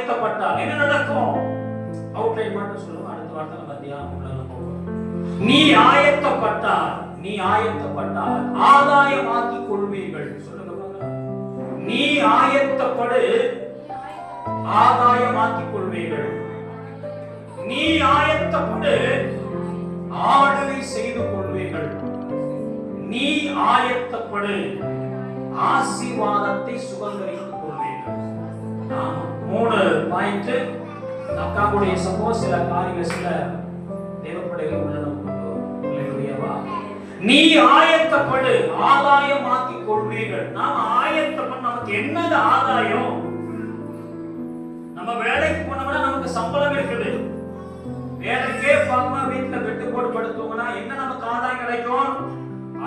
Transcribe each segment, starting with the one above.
ஆயத்தப்பட்டால் என்ன நடக்கும்? அவுட்லைன் மட்டும் சொல்லுங்க, அடுத்த வார்த்தை நம்ம தியானம் உள்ள போவோம். நீ ஆயத்தப்பட்டால் ஆதாயமாக்கிக் கொள்வீர்கள். சொல்லுங்க பார்க்கலாம். நீ ஆயத்தப்படு, ஆதாயமாக்கிக் கொள்வீர்கள். நீ ஆயத்தப்படு, ஆளுகை செய்து கொள்வீர்கள். நீ ஆயத்தப்படு, ஆசீர்வாதத்தை சுதந்தரித்துக் கொள்வீர்கள். 3 பாயிண்ட். அக்காவுடைய சப்போஸ் சில காரியங்கள் சில தேவப்படைகள் உள்ளன. நீ ஆயத்தப்படு, ஆதாயமாக்கிக் கொள்வீர்கள். நாம ஆயத்தப்பட நமக்கு என்னது ஆதாயம்? நம்ம வேலைக்கு போனோம்னா நமக்கு சம்பளம் இருக்குது. வேலைக்கே பார்க்காம வீட்டுல வெட்டு போட்டு படுத்துவோம்னா என்ன நமக்கு ஆதாயம் கிடைக்கும்?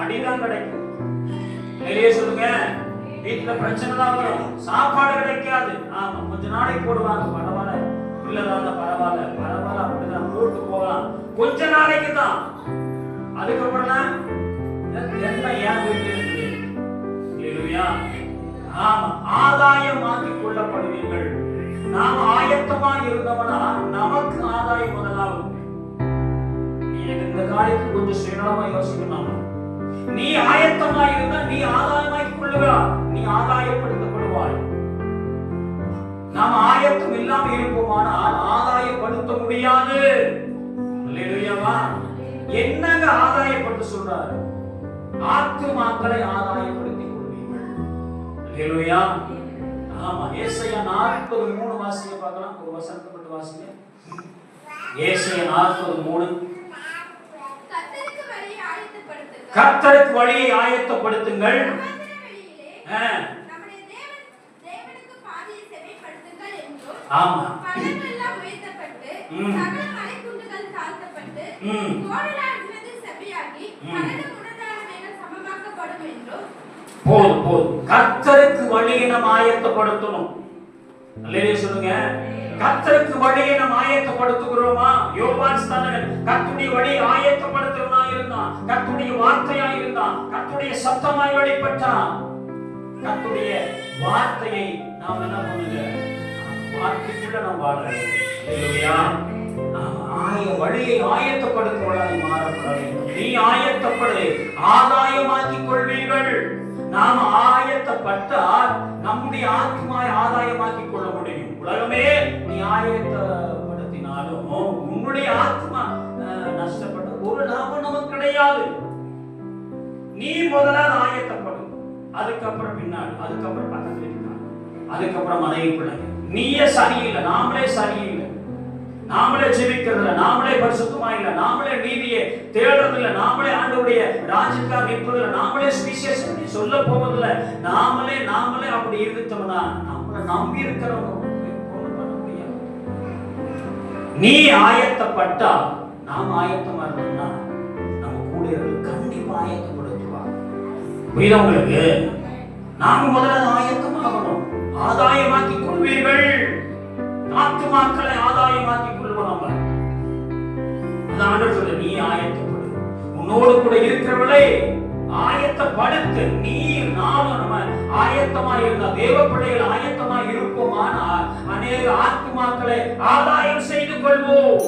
அடிதான் கிடைக்கும். வெளியே சொல்லுங்க, வீட்டுல பிரச்சனை தான் வரும், சாப்பாடு கிடைக்காது. ஆமா, கொஞ்ச நாளைக்கு போடுவாங்க, பரவாயில்ல, இல்லதான பரவாயில்ல அப்படிதான் போட்டு போகலாம், கொஞ்ச நாளைக்கு தான். அதுக்கப்புறம் என்ன ஏன் வீட்டு இருக்குது? ஆமா, ஆதாயமாக்கிக் கொள்ளப்படுவீர்கள். நாம் ஆயத்தமா இருந்தவனா நமக்கு ஆதாயம் முதலாவது. இந்த காரியத்துக்கு கொஞ்சம் சுயநலமா யோசிக்கணும். நீ ஆயத்தமா இருந்தா நீ ஆதாயமாக்கிக் கொள்ளுகிறாய், நீ ஆதாயப்படுத்தப்படுவாய். நாம் ஆயத்தம் இல்லாம இருப்போமானால் ஆதாயப்படுத்த முடியாது. என்னங்க ஆதாயப்படுத்த சொல்றாரு? ஆத்துமாக்களை ஆதாயப்படுத்திக் கொள்வீர்கள். ஆமா, ஏசாயா 43 வாசிங்க பார்க்கலாம். ஒரு வசனத்தை மட்டும் வாசிங்க. ஏசாயா 43. கர்த்தருக்கு வழியை ஆயத்தப்படுத்துங்கள். ஆமா, போதும். கர்த்தருக்கு வழியை நாம் ஆயத்தப்படுத்தணும். அல்லேலூயா சொல்லுங்க. கர்த்தருக்கு வழியை நாம் ஆயத்தப்படுத்துகிறோமா? யோவான் ஸ்நானகன் கர்த்தருடைய வழியை ஆயத்தப்படுத்துறவனா இருந்தான். கர்த்தருடைய வார்த்தையா இருந்தான். கர்த்தருடைய சத்தமாய் வெளிப்பட்டான். கர்த்தருடைய வார்த்தையை நாம் என்ன பண்ணுங்க? வார்த்தைக்குள்ள நாம் வாழணும். அல்லேலூயா. வழியை ஆயத்தப்படுத்துவதாய் மாறப்பட வேண்டும். நீ ஆயத்தப்படு, ஆதாயமாக்கிக் கொள்வீர்கள். நாம் ஆயத்தப்பட்டால் நம்முடைய ஆத்மாவை ஆதாயமாக்கிக் கொள்ள முடியும். உலகமே நீ ஆயத்தப்படுத்தினாலும் உன்னுடைய ஆத்மா நஷ்டப்பட்ட ஒரு லாபம் நமக்கு கிடையாது. நீ முதலாவது ஆயத்தப்படும், அதுக்கப்புறம் பின்னாடி, அதுக்கப்புறம் பக்கத்துல இருக்காங்க, அதுக்கப்புறம் மனைவி பிள்ளைங்க. நீயே சரியில்லை, நாமளே சரியில்லை, நாமளே ஜெபிக்கிறதில்ல, நாமளே பரிசுத்தமா இல்ல, நாமளே நீதியை தேடுறதில்ல, நாமளே ஆண்டவருடைய ராஜ்யத்துக்காக நிற்பதில்லை, நாமளே சுவிசேஷத்தை சொல்ல போவதில்லை, நாமளே அப்படி இருந்துட்டோம்னா நம்மளை நம்பி இருக்கிறவங்க ஒண்ணும் பண்ண முடியாது. நீ ஆயத்தப்பட்டா, நாம் ஆயத்தமா இருக்கணும்னா நம்ம கூட கண்டிப்பா ஆயத்தப்படுத்துவாங்க. புரியுதா உங்களுக்கு? நாம முதல்ல ஆயத்தமாகணும். ஆதாயமாக்கிக் கொள்வீர்கள். ஆத்துமாக்களை ஆதாயமாக்கிக் கொள்வோம். நம்ம அதான் ஆண்டவர் சொல்ற, நீ ஆயத்தப்படு, உன்னோடு கூட இருக்கிறவளை ஆயத்தப்படுத்து. நீ நானும் நம்ம ஆயத்தமா இருந்தா, தேவ பிள்ளைகள் ஆயத்தமா இருப்போமானால் அநேக ஆத்துமாக்களை ஆதாயம் செய்து கொள்வோம்.